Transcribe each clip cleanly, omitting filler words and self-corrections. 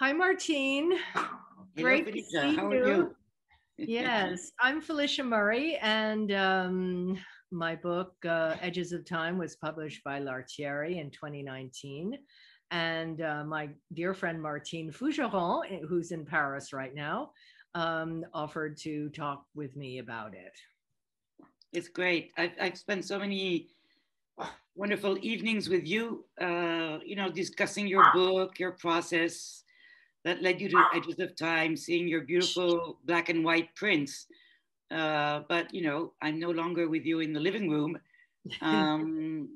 Hi, Martine. Hello, Great to Felicia. see How are you. you? Yes, I'm Felicia Murray, and my book, Edges of Time, was published by L'Artiere in 2019. And my dear friend Martine Fougeron, who's in Paris right now, offered to talk with me about it. It's great. I've spent so many wonderful evenings with you, discussing your book, your process that led you to Edges of Time, seeing your beautiful black and white prints. But I'm no longer with you in the living room, um,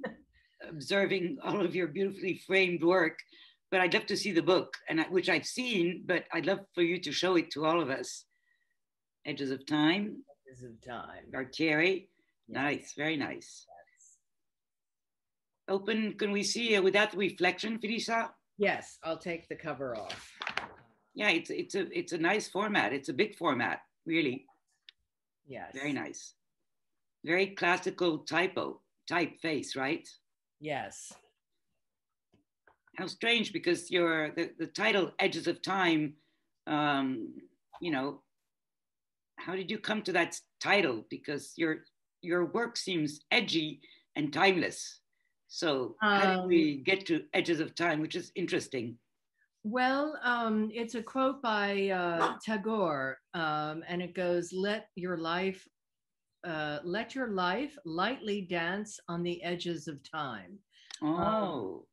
observing all of your beautifully framed work. But I'd love to see the book, which I've seen, but I'd love for you to show it to all of us. Edges of Time, Edges of Time. Artiere. Yes. Nice, very nice. Open, can we see without the reflection, Felicia? Yes, I'll take the cover off. Yeah, it's a nice format. It's a big format, really. Yes. Very nice. Very classical typeface, right? Yes. How strange, because the title Edges of Time, um, you know, how did you come to that title? Because your work seems edgy and timeless. So how did we get to Edges of Time, which is interesting? Well, it's a quote by Tagore, and it goes, let your life lightly dance on the edges of time." Oh,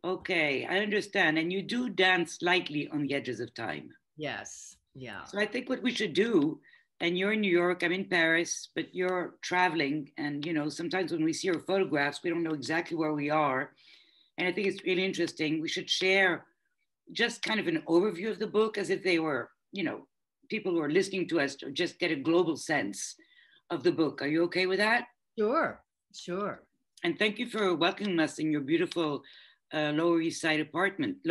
okay, I understand. And you do dance lightly on the edges of time. Yes, yeah. So I think what we should do, and you're in New York, I'm in Paris, but you're traveling, and sometimes when we see your photographs, we don't know exactly where we are. And I think it's really interesting. We should share just kind of an overview of the book as if they were, people who are listening to us to just get a global sense of the book. Are you okay with that? Sure, sure. And thank you for welcoming us in your beautiful Lower East Side apartment.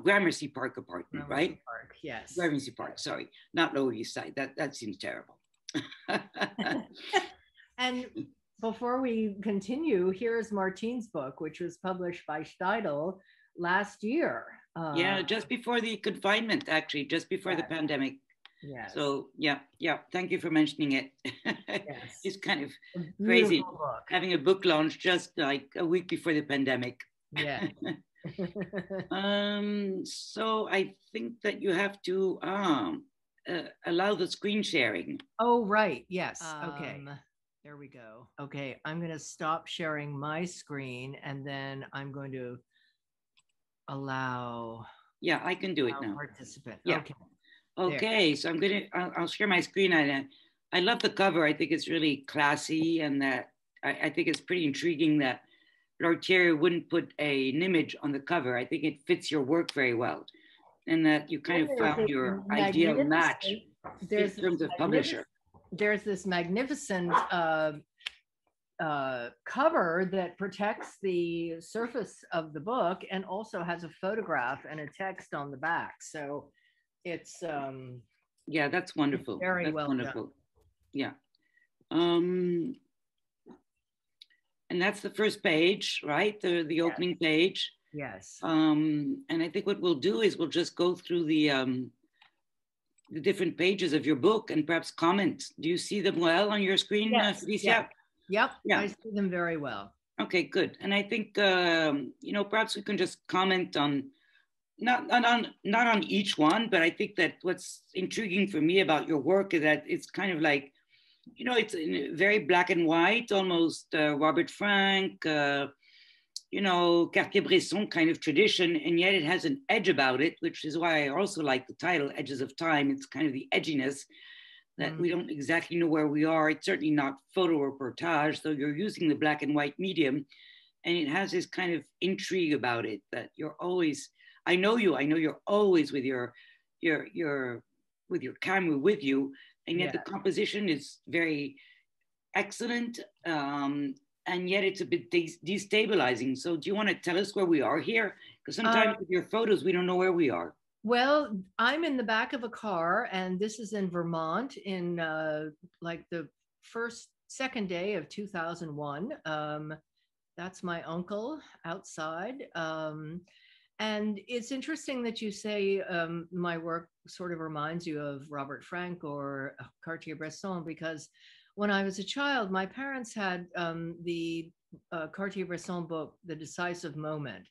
Gramercy Park apartment, Gramercy right? Park, yes. Gramercy Park, sorry, not Lower East Side. That seems terrible. And before we continue, here's Martine's book, which was published by Steidl last year. Yeah, just before the confinement, actually, just before the pandemic. Yes. So yeah. Thank you for mentioning it. Yes. It's kind of crazy book. having a book launch just like a week before the pandemic. Yeah. So I think that you have to allow the screen sharing. Oh, right. Yes. Okay. There we go. Okay. I'm going to stop sharing my screen and then I'm going to allow. Yeah, I can do it now. Participant. Yeah. Okay. Okay. So I'll share my screen. I love the cover. I think it's really classy, and that I think it's pretty intriguing that L'Artiere wouldn't put an image on the cover. I think it fits your work very well, and that you kind of found your ideal match in terms of publisher. There's this magnificent cover that protects the surface of the book and also has a photograph and a text on the back. So it's yeah, that's wonderful. Very well wonderful. Done. Yeah. And that's the first page, right? The opening page. Yes. And I think what we'll do is we'll just go through the different pages of your book and perhaps comment. Do you see them well on your screen, yes. Felicia? Yep. I see them very well. Okay, good. And I think perhaps we can just comment on not on each one, but I think that what's intriguing for me about your work is that it's kind of like, it's very black and white, almost Robert Frank, Cartier-Bresson kind of tradition, and yet it has an edge about it, which is why I also like the title, Edges of Time. It's kind of the edginess that we don't exactly know where we are. It's certainly not photo reportage, so you're using the black and white medium, and it has this kind of intrigue about it that you're always, I know you're always with your camera with you, and yet the composition is very excellent, and yet it's a bit destabilizing. So do you want to tell us where we are here? Because sometimes with your photos, we don't know where we are. Well, I'm in the back of a car, and this is in Vermont in like the second day of 2001. That's my uncle outside. And it's interesting that you say my work sort of reminds you of Robert Frank or Cartier-Bresson, because when I was a child, my parents had the Cartier-Bresson book, The Decisive Moment.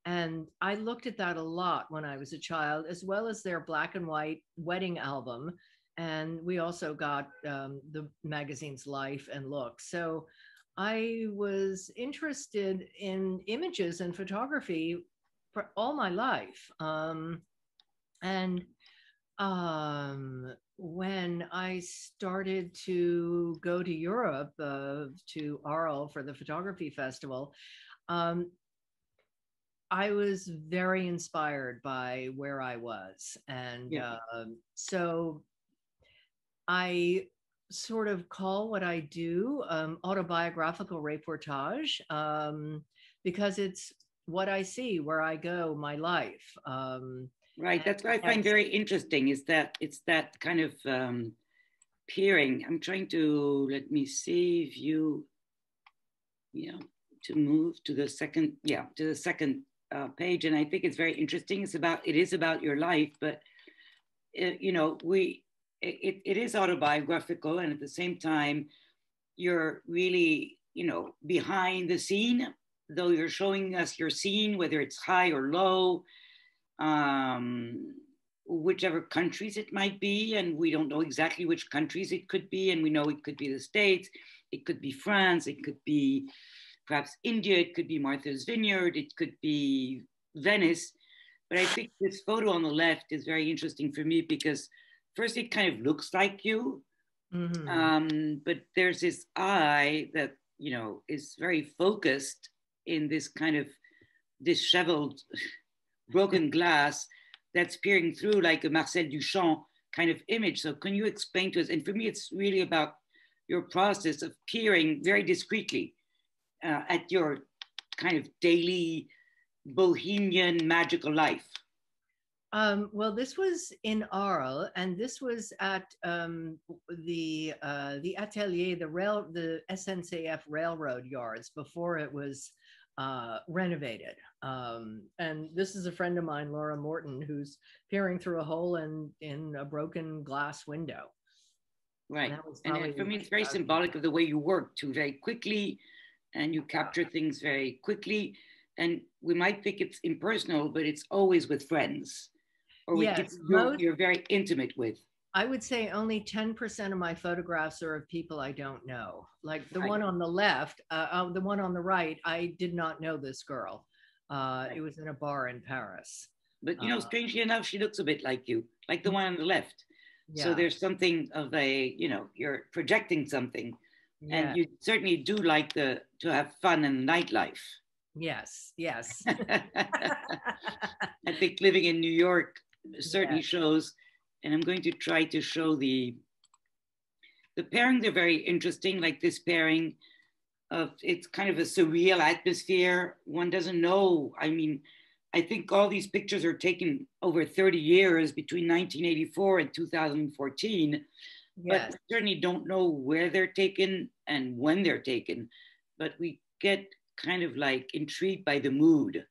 And I looked at that a lot when I was a child, as well as their black and white wedding album. And we also got the magazine's Life and Look. So I was interested in images and photography for all my life. And when I started to go to Europe, to Arles for the photography festival, I was very inspired by where I was. And Yeah. So I sort of call what I do autobiographical reportage, because it's what I see, where I go, my life. Right. And That's what I find yes. very interesting is that it's that kind of peering. I'm trying to, let me see, view, yeah, to move to the second, yeah, to the second page. And I think it's very interesting. It is about your life, but you know, it is autobiographical, and at the same time, you're really, you know, behind the scene, though you're showing us your scene, whether it's high or low, um, whichever countries it might be. And we don't know exactly which countries it could be. And we know it could be the States, it could be France, it could be perhaps India, it could be Martha's Vineyard, it could be Venice. But I think this photo on the left is very interesting for me because first it kind of looks like you, Mm-hmm. but there's this eye that, you know, is very focused in this kind of disheveled, broken glass that's peering through like a Marcel Duchamp kind of image. So can you explain to us? And for me, it's really about your process of peering very discreetly at your kind of daily bohemian magical life. Well, this was in Arles, and this was at the atelier, the SNCF railroad yards before it was renovated. And this is a friend of mine, Laura Morton, who's peering through a hole in a broken glass window. And Right. that was And probably for me, it's very 2000. symbolic of the way you work too, very quickly, and you Yeah. capture things very quickly. And we might think it's impersonal, but it's always with friends or with people Yes, most you're very intimate with. I would say only 10% of my photographs are of people I don't know. Like the Right. one on the left, the one on the right, I did not know this girl. It Right. was in a bar in Paris. But you know, Uh, strangely enough, she looks a bit like you, like the one on the left. So yeah, there's something of a, you know, you're projecting something, and yeah, you certainly do like to have fun in nightlife. yes, yes, I think living in New York yeah. certainly shows, and I'm going to try to show the pairings are very interesting, like this pairing of it's kind of a surreal atmosphere. One doesn't know. I mean, I think all these pictures are taken over 30 years between 1984 and 2014, but Yes. we certainly don't know where they're taken and when they're taken. But we get kind of like intrigued by the mood,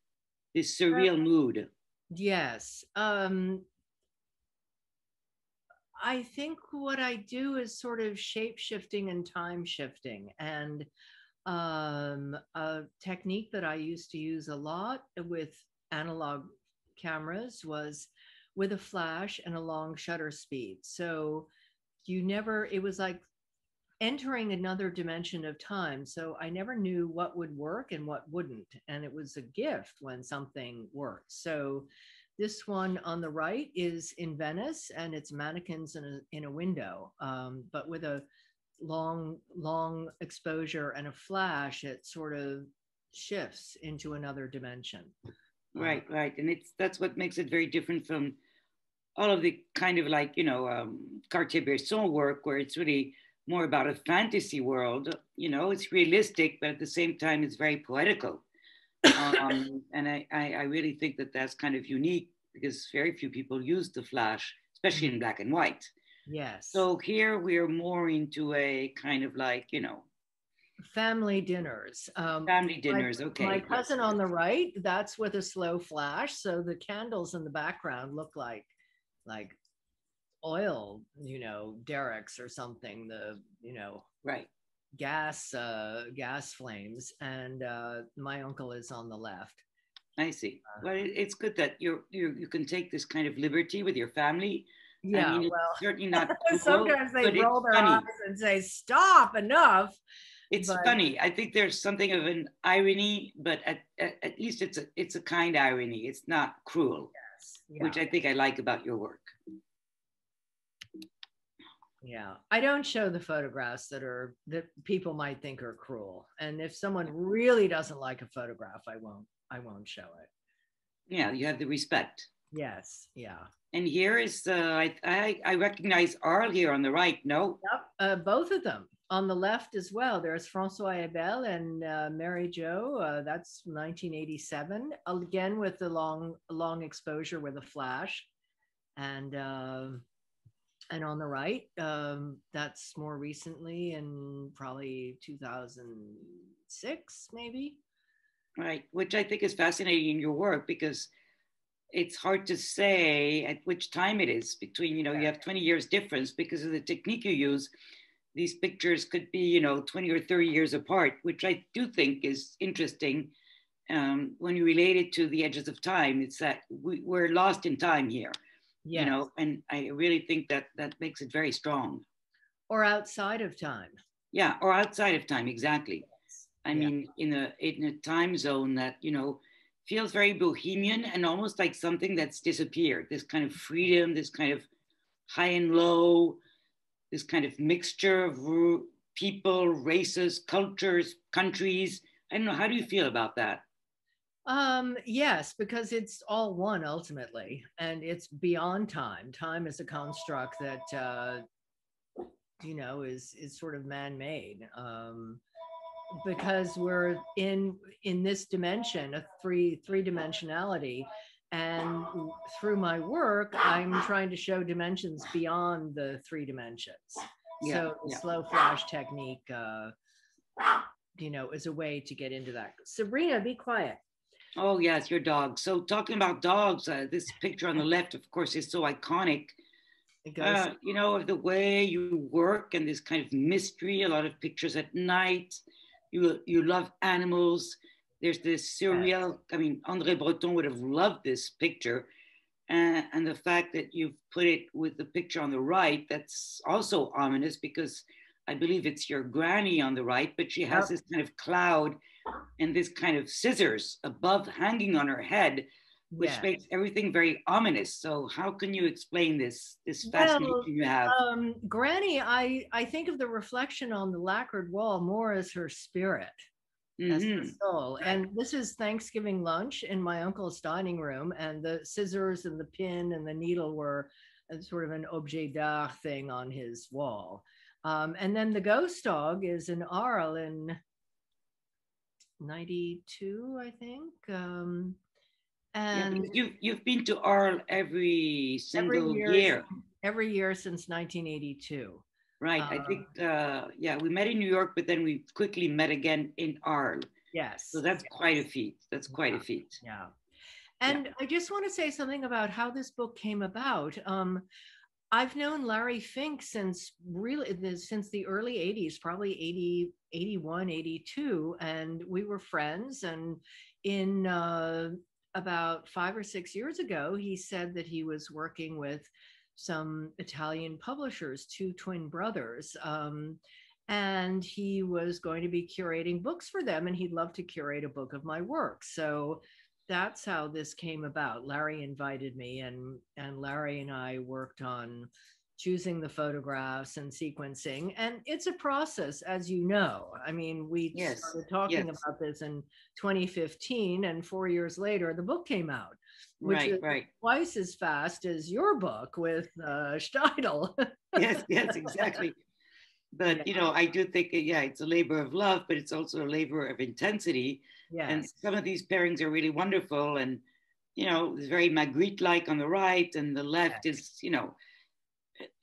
this surreal mood. Yes. I think what I do is sort of shape shifting and time shifting. And a technique that I used to use a lot with analog cameras was with a flash and a long shutter speed. So it was like entering another dimension of time. So I never knew what would work and what wouldn't. And it was a gift when something worked. So this one on the right is in Venice, and it's mannequins in a window, but with a long exposure and a flash, it sort of shifts into another dimension. Uh, Right, right. And that's what makes it very different from all of the kind of like, you know, Cartier-Bresson work where it's really more about a fantasy world. You know, it's realistic, but at the same time, it's very poetical. And I really think that that's kind of unique because very few people use the flash, especially in black and white. yes. So here we are more into a kind of like, you know, family dinners. Family My, dinners. my Okay. Yes. cousin on the right, that's with a slow flash. So the candles in the background look like oil, derricks or something, Right. gas flames. And my uncle is on the left. I see. Well, it's good that you can take this kind of liberty with your family. I Yeah, mean, it's well, certainly not cruel, sometimes they but it's roll their eyes funny. and say, "Stop, enough." It's But funny. I think there's something of an irony, but at least it's a kind irony. It's not cruel, yes, which yeah, I think I like about your work. yeah. I don't show the photographs that people might think are cruel. And if someone really doesn't like a photograph, I won't show it. Yeah, you have the respect. Yes, yeah. And here is I recognize Arl here on the right. No, Yep, both of them on the left as well. There's Francois Abel and Mary Jo. That's 1987. Again with the long exposure with a flash, and on the right, that's more recently in probably 2006, maybe. right, which I think is fascinating in your work because it's hard to say at which time it is between, you have 20 years difference because of the technique you use. These pictures could be, 20 or 30 years apart, which I do think is interesting. When you relate it to the edges of time, it's that we're lost in time here, Yes. and I really think that makes it very strong. Or outside of time. Yeah, or outside of time, exactly. I Yeah. mean, in a time zone that feels very bohemian and almost like something that's disappeared. This kind of freedom, this kind of high and low, this kind of mixture of people, races, cultures, countries. I don't know. How do you feel about that? Yes, because it's all one ultimately, and it's beyond time. Time is a construct that is sort of man-made. Because we're in this dimension, a three-dimensionality, and through my work I'm trying to show dimensions beyond the three dimensions. Yeah, So the yeah. slow flash technique is a way to get into that. Sabrina, be quiet. Oh yes, your dog. So talking about dogs, this picture on the left, of course, is so iconic. It goes. Of the way you work and this kind of mystery, a lot of pictures at night. You love animals. There's this surreal, I mean, André Breton would have loved this picture. And the fact that you've put it with the picture on the right, that's also ominous because I believe it's your granny on the right, but she has this kind of cloud and this kind of scissors above hanging on her head, which makes everything very ominous. So how can you explain this fascination you have? Granny, I think of the reflection on the lacquered wall more as her spirit, as the soul. Right. And this is Thanksgiving lunch in my uncle's dining room, and the scissors and the pin and the needle were sort of an objet d'art thing on his wall. And then the ghost dog is an Arles in 92, I think. And you've been to Arles every single year. Every year since 1982. Right. I think, we met in New York, but then we quickly met again in Arles. Yes. So that's quite a feat. That's quite a feat. Yeah. And I just want to say something about how this book came about. I've known Larry Fink since the early 80s, probably 80, 81, 82. And we were friends. And in about 5 or 6 years ago, he said that he was working with some Italian publishers, two twin brothers. And he was going to be curating books for them, and he'd love to curate a book of my work. So that's how this came about. Larry invited me, and Larry and I worked on choosing the photographs and sequencing. And it's a process, as you know. I mean, we started talking about this in 2015, and 4 years later, the book came out, which is twice as fast as your book with Steidl. Yes, exactly. But, I do think, it's a labor of love, but it's also a labor of intensity. Yes. And some of these pairings are really wonderful. And, it's very Magritte-like on the right, and the left is,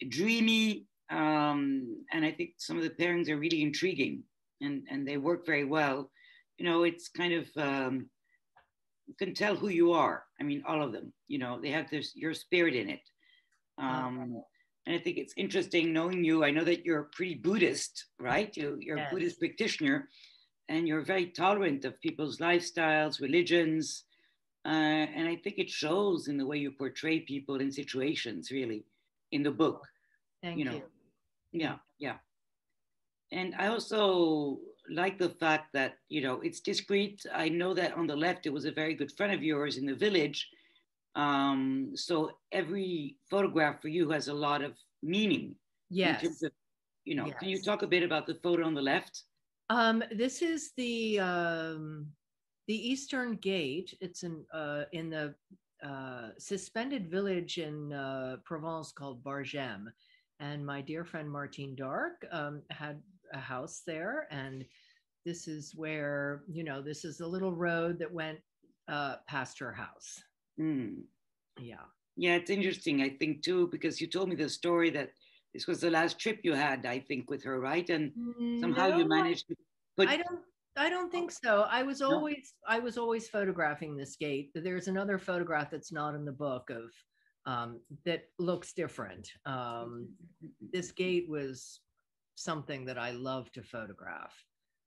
dreamy. And I think some of the pairings are really intriguing. and they work very well. You know, it's kind of you can tell who you are. I mean, all of them. You know, they have this your spirit in it. Uh, And I think it's interesting knowing you. I know that you're pretty Buddhist, right? You're a yes. Buddhist practitioner, and you're very tolerant of people's lifestyles, religions, and I think it shows in the way you portray people in situations, really, in the book. You Thank know, you. yeah, Thank yeah. And I also like the fact that, you know, it's discreet. I know that on the left, it was a very good friend of yours in the village. So every photograph for you has a lot of meaning in terms Yes. of, you know, can you Yes. talk a bit about the photo on the left? This is the Eastern Gate. It's in the suspended village in Provence called Bargem, and my dear friend Martine Dark had a house there, and this is where, you know, this is a little road that went past her house. Mm. Yeah. Yeah, it's interesting, I think, too, because you told me the story that this was the last trip you had, I think, with her, right? And somehow you No, managed to put, I don't I don't oh, think so. no. I was always photographing this gate. There's another photograph that's not in the book of that looks different. This gate was something that I love to photograph.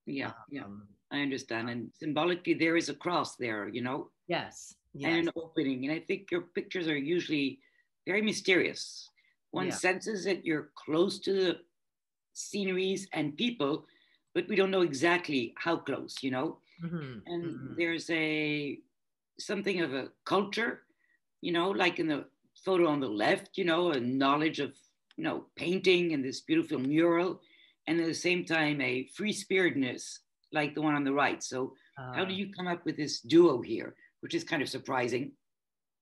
Yeah, yeah, Um, I understand. And symbolically, there is a cross there, you know, yes, and yes, an opening. And I think your pictures are usually very mysterious. One yeah. senses that you're close to the sceneries and people, but we don't know exactly how close, you know. Hmm. And Hmm. there's a something of a culture, you know, like in the photo on the left, you know, a knowledge of, you know, painting and this beautiful mural, and at the same time a free spiritedness like the one on the right. So how do Uh, you come up with this duo here, which is kind of surprising?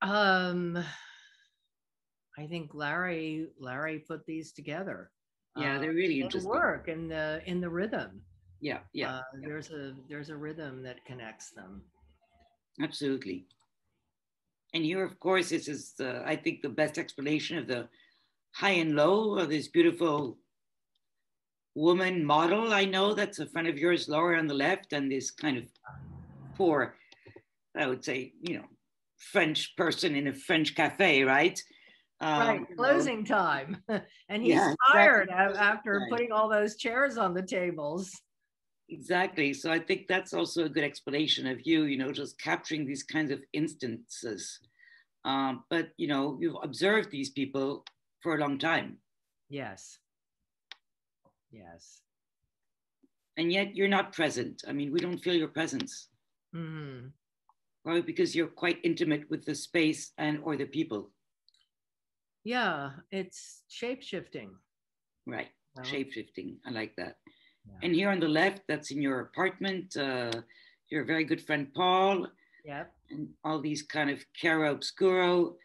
um, I think Larry put these together. Yeah, they're really They interesting. work in the rhythm. Yeah, yeah, yeah, There's a rhythm that connects them. absolutely. And here, of course, this is, I think, the best explanation of the high and low of this beautiful woman model. I know that's a friend of yours, Laura, on the left, and this kind of poor, I would say, you know, French person in a French cafe, right? Right, You know, closing time. And he's yeah, exactly. tired after putting all those chairs on the tables. Exactly. So I think that's also a good explanation of you, you know, just capturing these kinds of instances. But, you know, you've observed these people for a long time, Yes, yes. and yet you're not present. I mean, we don't feel your presence, Hmm. probably because you're quite intimate with the space and or the people. Yeah, it's shape shifting. Right. Well, Shape shifting. I like that. yeah. And here on the left, that's in your apartment. Your very good friend Paul, Yep. and all these kind of chiaro obscuro.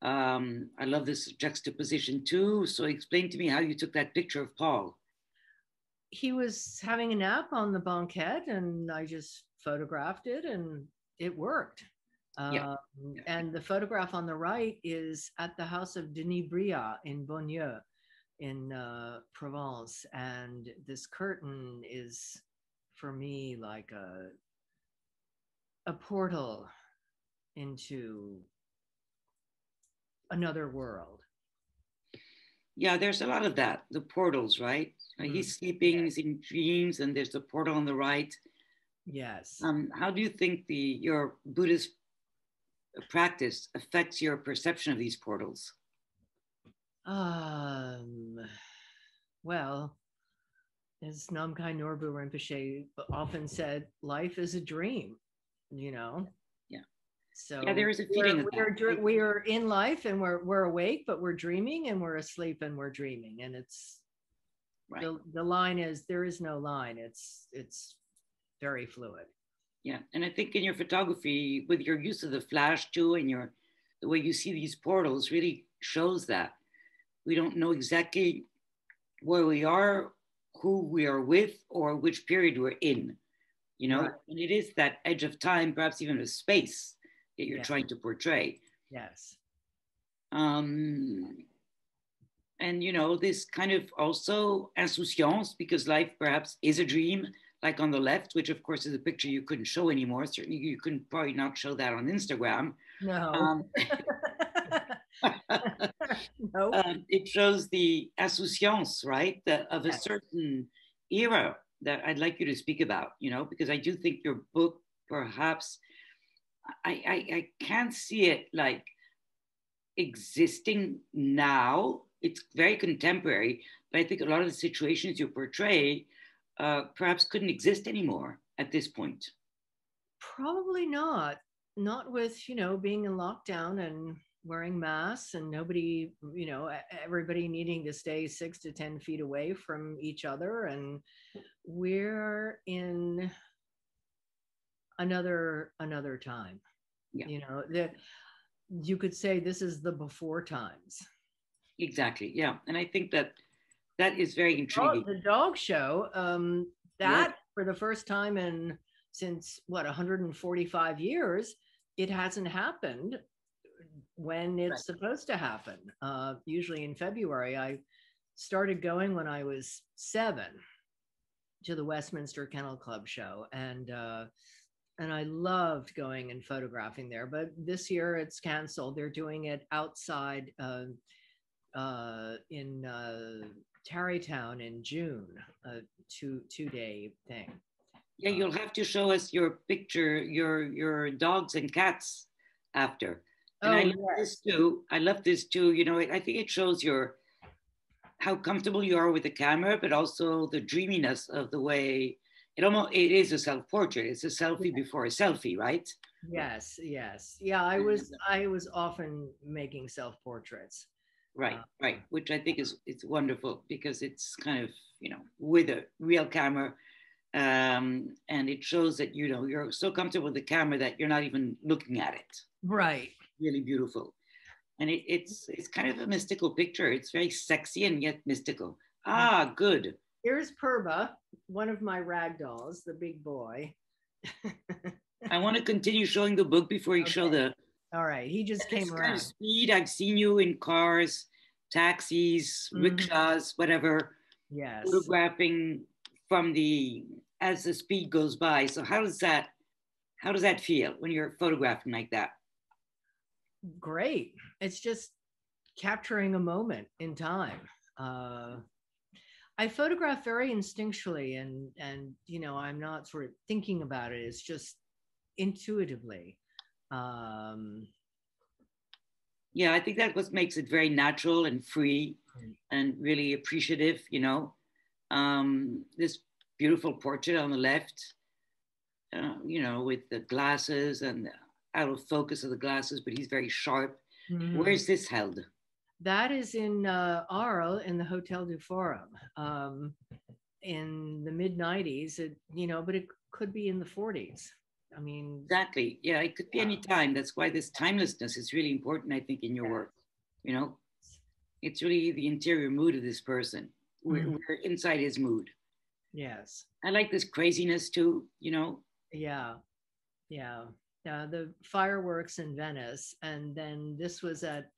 I love this juxtaposition too. So explain to me how you took that picture of Paul. He was having a nap on the banquette, and I just photographed it, and it worked. Yeah. Um, Yeah. and the photograph on the right is at the house of Denis Briat in Beaunieu in Provence. And this curtain is, for me, like a portal into another world. Yeah, there's a lot of that. The portals, right? Mm. He's sleeping, he's in dreams, and there's the portal on the right. Yes. How do you think the your Buddhist practice affects your perception of these portals? Um, well, as Namkhai Norbu Rinpoche often said, life is a dream, you know? Yeah. Yeah, there So is a feeling of that. we're in life and we're awake, but we're dreaming, and we're asleep and we're dreaming. And it's Right. the line is there is no line. It's very fluid. Yeah. And I think in your photography, with your use of the flash too, and your the way you see these portals really shows that we don't know exactly where we are, who we are with, or which period we're in, you Right. know, and it is that edge of time, perhaps even a space that you're Yeah. trying to portray. Yes. Um, and, you know, this kind of also insouciance, because life perhaps is a dream, like on the left, which of course is a picture you couldn't show anymore. Certainly, you couldn't probably not show that on Instagram. No. No. It shows the insouciance, right, of a Yes. certain era that I'd like you to speak about, because I do think your book perhaps, I can't see it like existing now. It's very contemporary, but I think a lot of the situations you portray perhaps couldn't exist anymore at this point. Probably not. Not with, being in lockdown and wearing masks and nobody, everybody needing to stay 6 to 10 feet away from each other. And we're in another time. Yeah. That you could say this is the before times. Exactly. Yeah. And I think that is very intriguing. The dog show, that for the first time since 145 years, it hasn't happened when it's supposed to happen. Usually in February. I started going when I was 7 to the Westminster Kennel Club show, and I loved going and photographing there. But this year it's canceled. They're doing it outside in Tarrytown in June, a two-day thing. Yeah, you'll have to show us your picture, your dogs and cats after. And I love this too. I love this too. I think it shows how comfortable you are with the camera, but also the dreaminess of the way it is a self-portrait. It's a selfie before a selfie, right? Yes. Yeah, I was often making self-portraits. Right. Which I think it's wonderful because it's kind of, with a real camera. And it shows that, you're so comfortable with the camera that you're not even looking at it. Right. Really beautiful. And it's kind of a mystical picture. It's very sexy and yet mystical. Good. Here's Purba, one of my rag dolls, the big boy. I want to continue showing the book before you show the... All right, he just came around. Kind of speed, I've seen you in cars, taxis, rickshaws, whatever. Yes. Photographing as the speed goes by. So how does that feel when you're photographing like that? Great. It's just capturing a moment in time. I photograph very instinctually, and I'm not sort of thinking about it. It's just intuitively. Yeah, I think that what makes it very natural and free and really appreciative. This beautiful portrait on the left, with the glasses and the out of focus of the glasses, but he's very sharp. Where's this held? That is in Arles in the Hotel du Forum in the mid-90s, but it could be in the 40s. I mean, exactly. Yeah, it could be any time. That's why this timelessness is really important, I think, in your work. It's really the interior mood of this person. We're inside his mood. Yes. I like this craziness too, Yeah. The fireworks in Venice, and then this was at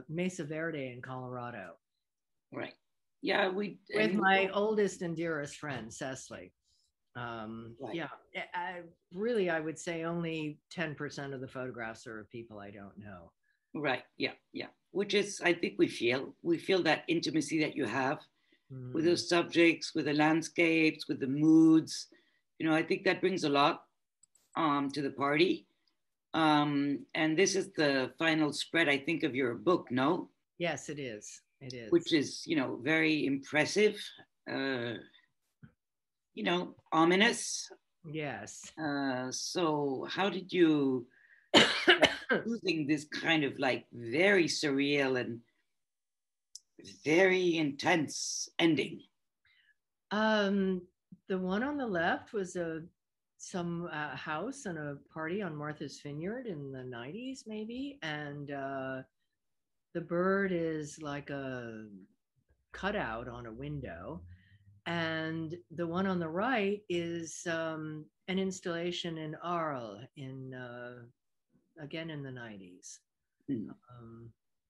Mesa Verde in Colorado. Right. Yeah, with my oldest and dearest friend, Cecily. Right. Yeah, I would say only 10% of the photographs are of people I don't know. Right. Yeah. Which is, I think we feel that intimacy that you have with those subjects, with the landscapes, with the moods. I think that brings a lot to the party. And this is the final spread, I think, of your book, no? Yes, it is. It is. Which is, very impressive, ominous. Yes. So how did you using this kind of like very surreal and very intense ending? The one on the left was some house and a party on Martha's Vineyard in the 90s, maybe. And the bird is like a cutout on a window. And the one on the right is an installation in Arles again in the 90s.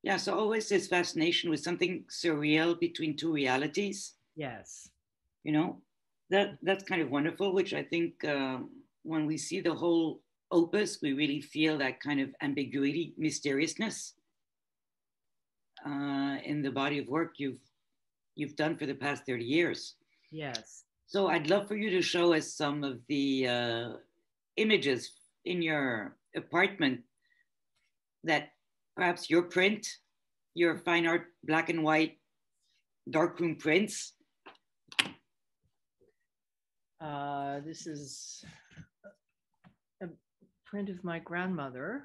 Yeah, so always this fascination with something surreal between two realities. Yes. That's kind of wonderful, which I think when we see the whole opus, we really feel that kind of ambiguity, mysteriousness in the body of work you've done for the past 30 years. Yes. So I'd love for you to show us some of the images in your apartment that perhaps your print, your fine art black and white darkroom prints. This is a print of my grandmother,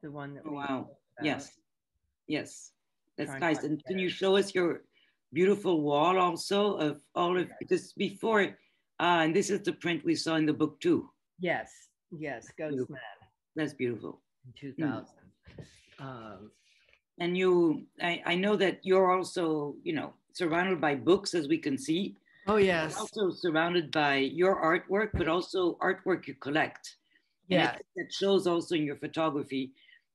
the one that we. Wow. Yes. Yes. That's Trying nice. And can you show us your beautiful wall also of all of this before? And this is the print we saw in the book too. Yes. Yes. Goat's Man. That's beautiful. In 2000. And I know that you're also, you know, surrounded by books, as we can see. Oh, yes. Also surrounded by your artwork, but also artwork you collect. Yeah. That shows also in your photography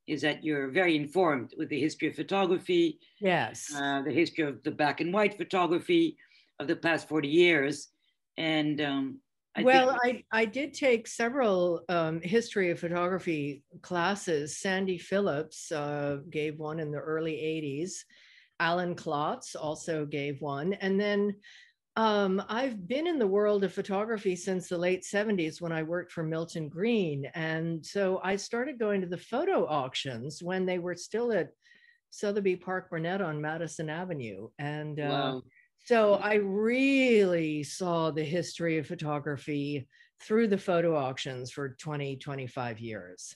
is that you're very informed with the history of photography. Yes. The history of the black and white photography of the past 40 years. And I did take several history of photography classes. Sandy Phillips gave one in the early 80s. Alan Klotz also gave one. And then I've been in the world of photography since the late 70s when I worked for Milton Green. And so I started going to the photo auctions when they were still at Sotheby Park Burnett on Madison Avenue. And wow. So I really saw the history of photography through the photo auctions for 20, 25 years.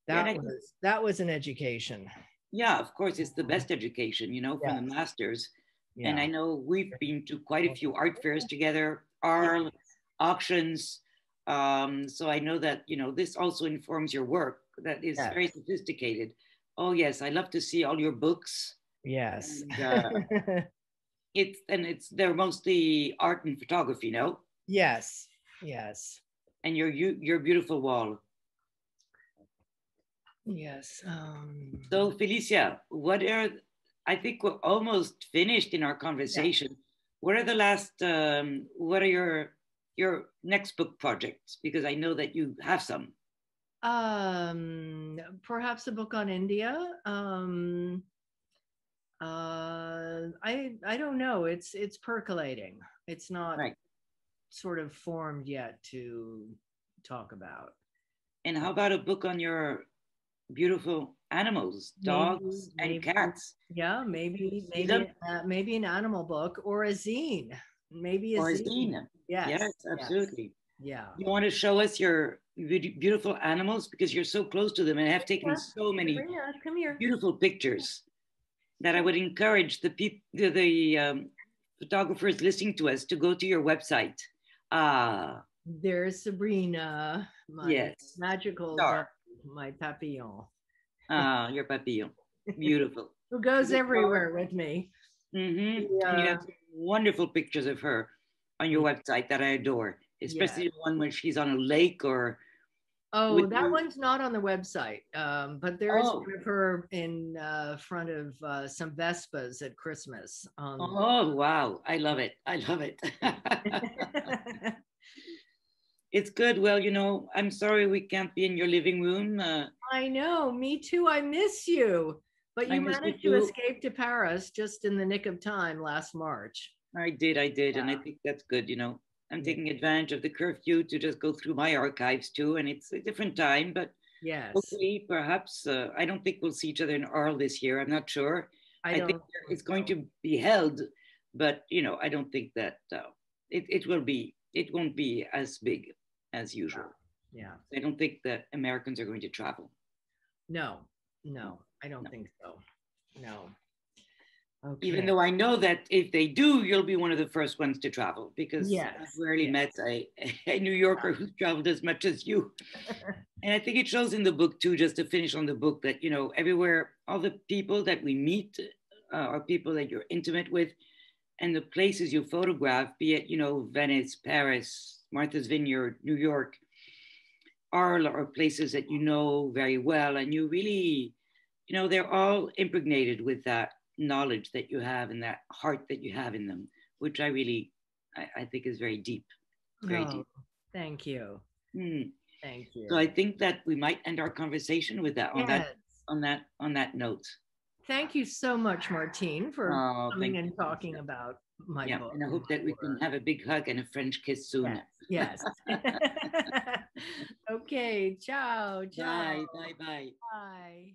That was an education. Yeah, of course, it's the best education, you know, from the masters. Yeah. And I know we've been to quite a few art fairs together, art auctions. So I know that, you know, this also informs your work that is very sophisticated. Oh, yes, I love to see all your books. Yes. And they're mostly art and photography, no? Yes, yes. And your beautiful wall. Yes. So Felicia, I think we're almost finished in our conversation. Yeah. What are the last? What are your next book projects? Because I know that you have some. Perhaps a book on India. I don't know. It's percolating. It's not sort of formed yet to talk about. And how about a book on your beautiful animals, dogs and cats? Yeah, maybe an animal book or a zine. Maybe a zine. Yes, absolutely. Yeah. You want to show us your beautiful animals because you're so close to them and have taken so many beautiful pictures. That I would encourage the photographers listening to us to go to your website. There's Sabrina, my magical dog, my papillon. Your papillon, beautiful. Who goes everywhere with me. Mm-hmm. And you have wonderful pictures of her on your website that I adore, especially the one when she's on a lake or. Oh, that one's not on the website, but there is one of her in front of some Vespas at Christmas. Oh, wow. I love it. I love it. It's good. Well, you know, I'm sorry we can't be in your living room. I know. Me too. I miss you. But you managed to escape to Paris just in the nick of time last March. I did. Yeah. And I think that's good, you know. I'm taking advantage of the curfew to just go through my archives too. And it's a different time, but hopefully, perhaps, I don't think we'll see each other in Arles this year. I'm not sure. I think it's going to be held, but, you know, I don't think that it won't be as big as usual. Yeah. I don't think that Americans are going to travel. No, I don't think so. No. Okay. Even though I know that if they do, you'll be one of the first ones to travel because I've rarely met a New Yorker who's traveled as much as you. And I think it shows in the book too, just to finish on the book, that, you know, everywhere, all the people that we meet are people that you're intimate with, and the places you photograph, be it, you know, Venice, Paris, Martha's Vineyard, New York, are places that you know very well. And you really, you know, they're all impregnated with that knowledge that you have and that heart that you have in them, which I really I think is very deep, very Oh, deep. thank you. Hmm. Thank So I you. think that we might end our conversation with that Yes. on that note. Thank you so much, Martine, for Oh, coming thank you, and talking Felicia. about my Yeah, book and I and hope that my we can work. have a big hug and a French kiss soon. Yes, yes. Okay, ciao, ciao. Bye, bye, bye. Bye.